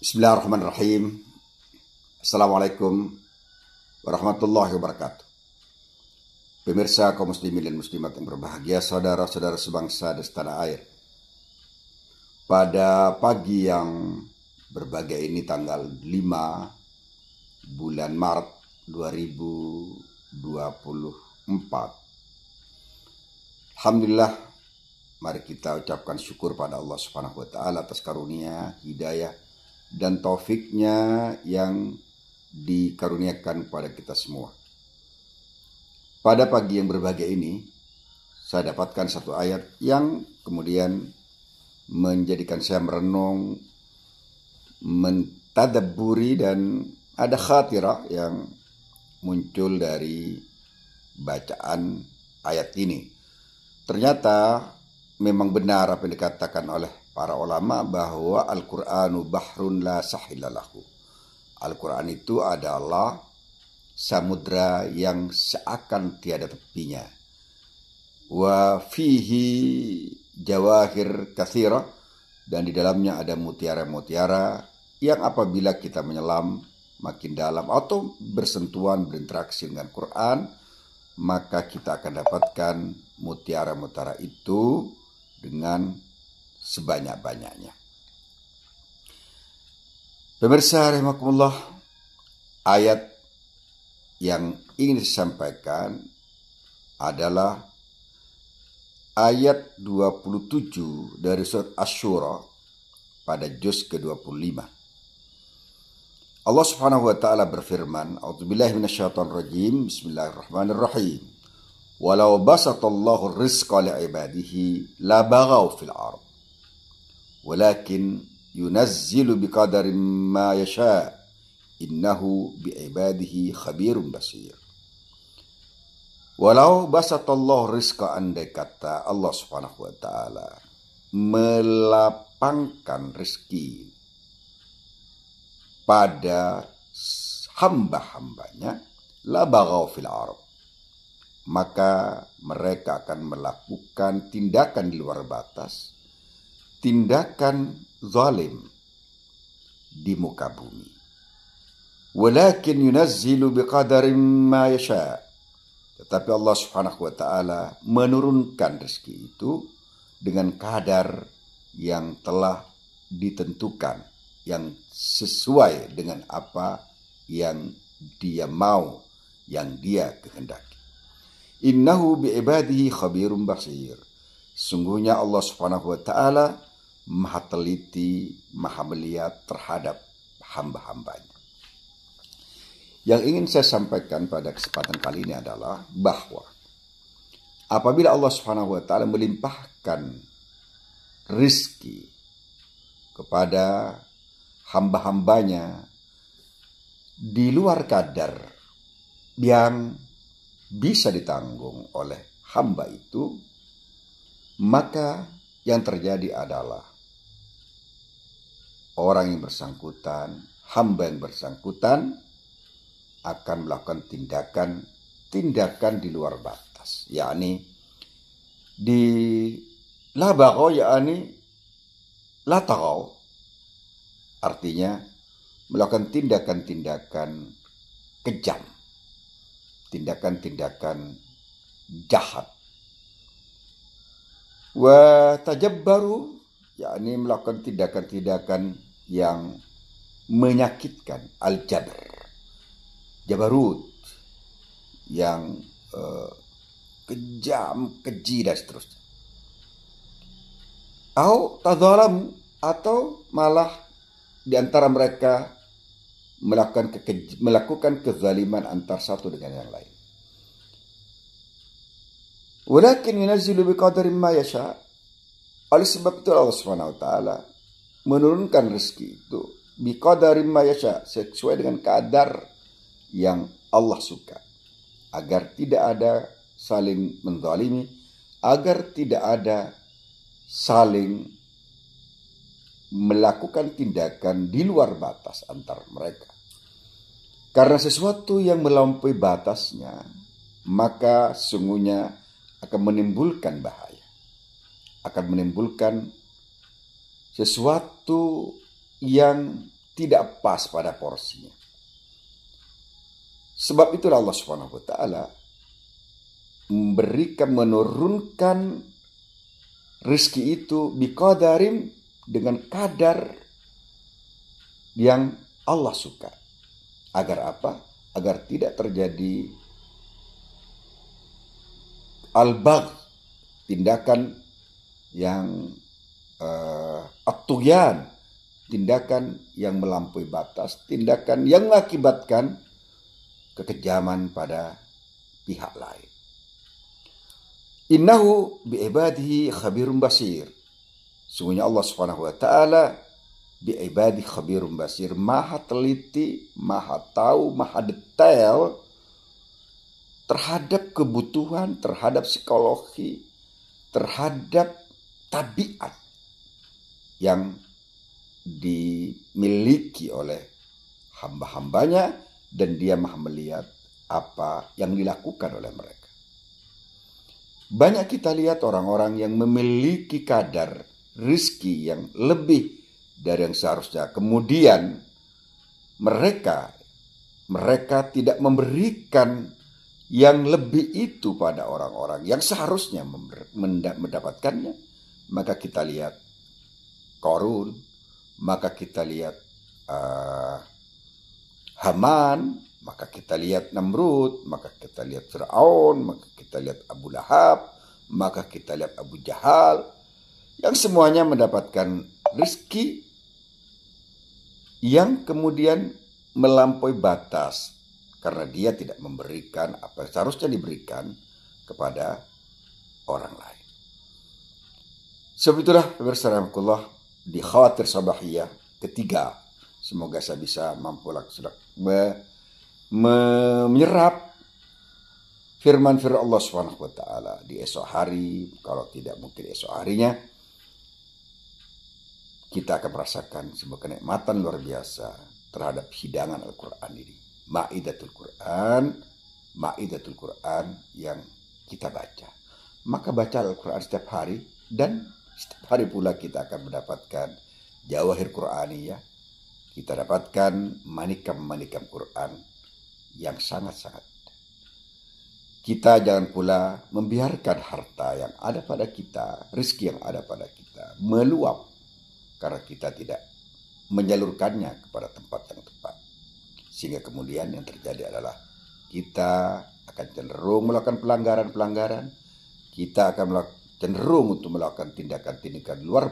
Bismillahirrahmanirrahim. Assalamualaikum warahmatullahi wabarakatuh. Pemirsa kaum muslimin dan muslimat yang berbahagia, saudara-saudara sebangsa dan setanah air. Pada pagi yang berbahagia ini, tanggal 5 bulan Maret 2024. Alhamdulillah, mari kita ucapkan syukur pada Allah Subhanahu wa taala atas karunia, hidayah dan taufiknya yang dikaruniakan kepada kita semua. Pada pagi yang berbahagia ini, saya dapatkan satu ayat yang kemudian menjadikan saya merenung, mentadabburi, dan ada khatirah yang muncul dari bacaan ayat ini. Ternyata memang benar apa yang dikatakan oleh para ulama bahwa Al-Qur'anu bahrun la sahila lahu. Al-Quran itu adalah samudra yang seakan tiada tepinya. Wa fihi jawahir katsira, dan di dalamnya ada mutiara-mutiara yang apabila kita menyelam makin dalam atau bersentuhan, berinteraksi dengan Quran, maka kita akan dapatkan mutiara-mutiara itu dengan sebanyak-banyaknya. Pemirsa rahimakumullah, ayat yang ingin disampaikan adalah ayat 27 dari surat Asy-Syura pada juz ke-25. Allah Subhanahu wa taala berfirman, A'udzubillahi minasyaitonir rajim, Bismillahirrahmanirrahim. Walau basatallahu rizqa li'ibadihi la baghaw fil ard. Walakin yunazzilu biqadarin ma yasha. Innahu bi'ibadihi khabirum basir. Walau basatallahu rizqa, andai kata Allah Subhanahu wa taala melapangkan rezeki pada hamba-hambanya, la baghaw fil ard, maka mereka akan melakukan tindakan di luar batas, tindakan zalim di muka bumi. Walakin yunazzilu biqadarin ma yasha, tetapi Allah Subhanahu wa taala menurunkan rezeki itu dengan kadar yang telah ditentukan, yang sesuai dengan apa yang dia mau, yang dia kehendaki. Innahu bi'ibadihi khabirum basir. Sungguhnya Allah Subhanahu wa taala maha teliti, maha melihat terhadap hamba-hambanya. Yang ingin saya sampaikan pada kesempatan kali ini adalah bahwa apabila Allah Subhanahu wa taala melimpahkan rizki kepada hamba-hambanya di luar kadar yang bisa ditanggung oleh hamba itu, maka yang terjadi adalah orang yang bersangkutan, hamba yang bersangkutan akan melakukan tindakan di luar batas, yakni di la baghaw, yakni la taghaw, artinya melakukan tindakan-tindakan kejam, tindakan-tindakan jahat. Wa tajabbaru, yakni melakukan tindakan-tindakan yang menyakitkan, al-jabr, jabarut, yang kejam, keji dan seterusnya. Atau malah di antara mereka melakukan kezaliman antar satu dengan yang lain. Walakin yunazzilu biqadarin ma yasha. Oleh sebab itu Allah Subhanahu wa taala menurunkan rezeki itu biqadarin ma yasha, sesuai dengan kadar yang Allah suka, agar tidak ada saling menzalimi, agar tidak ada saling melakukan tindakan di luar batas antar mereka. Karena sesuatu yang melampaui batasnya, maka sungguhnya akan menimbulkan bahaya, akan menimbulkan sesuatu yang tidak pas pada porsinya. Sebab itulah Allah Subhanahu wa taala menurunkan rezeki itu biqadarin, dengan kadar yang Allah suka. Agar apa? Agar tidak terjadi al-bagh, tindakan yang at-tughyan, tindakan yang melampaui batas, tindakan yang mengakibatkan kekejaman pada pihak lain. Innahu bi'ibadihi khabirum basir. Sungguhnya Allah Subhanahu wa taala bi'ibadihi khabirum basir, maha teliti, maha tahu, maha detail terhadap kebutuhan, terhadap psikologi, terhadap tabiat yang dimiliki oleh hamba-hambanya, dan dia maha melihat apa yang dilakukan oleh mereka. Banyak kita lihat orang-orang yang memiliki kadar rezeki yang lebih dari yang seharusnya. Kemudian mereka tidak memberikan yang lebih itu pada orang-orang yang seharusnya mendapatkannya. Maka kita lihat Qarun, maka kita lihat Haman, maka kita lihat Namrud, maka kita lihat Fir'aun, maka kita lihat Abu Lahab, maka kita lihat Abu Jahal, yang semuanya mendapatkan rezeki yang kemudian melampaui batas karena dia tidak memberikan apa yang seharusnya diberikan kepada orang lain. Sebab itulah pemirsa rahimakumullah, di khawatir sabahiyah ketiga, semoga saya bisa mampu menyerap firman-firman Allah Subhanahu wa taala di esok hari. Kalau tidak mungkin esok harinya, kita akan merasakan sebuah kenikmatan luar biasa terhadap hidangan Al-Quran ini. Ma'idatul Quran yang kita baca. Maka baca Al-Quran setiap hari, dan setiap hari pula kita akan mendapatkan jawahir Qur'aniyah. Kita dapatkan manikam-manikam Quran yang sangat-sangat. Kita jangan pula membiarkan harta yang ada pada kita, rezeki yang ada pada kita, meluap karena kita tidak menyalurkannya kepada tempat yang tepat. Sehingga kemudian yang terjadi adalah kita akan cenderung melakukan pelanggaran-pelanggaran, kita akan cenderung untuk melakukan tindakan-tindakan di luar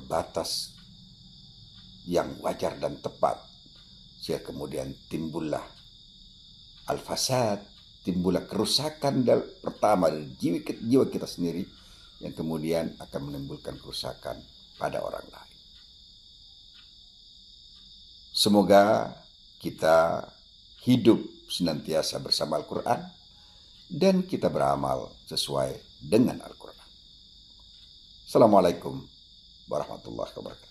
batas yang wajar dan tepat, sehingga kemudian timbullah al-fasad, timbullah kerusakan pertama dari jiwa kita sendiri, yang kemudian akan menimbulkan kerusakan pada orang lain. Semoga kita hidup senantiasa bersama Al-Quran dan kita beramal sesuai dengan Al-Quran. Assalamualaikum warahmatullahi wabarakatuh.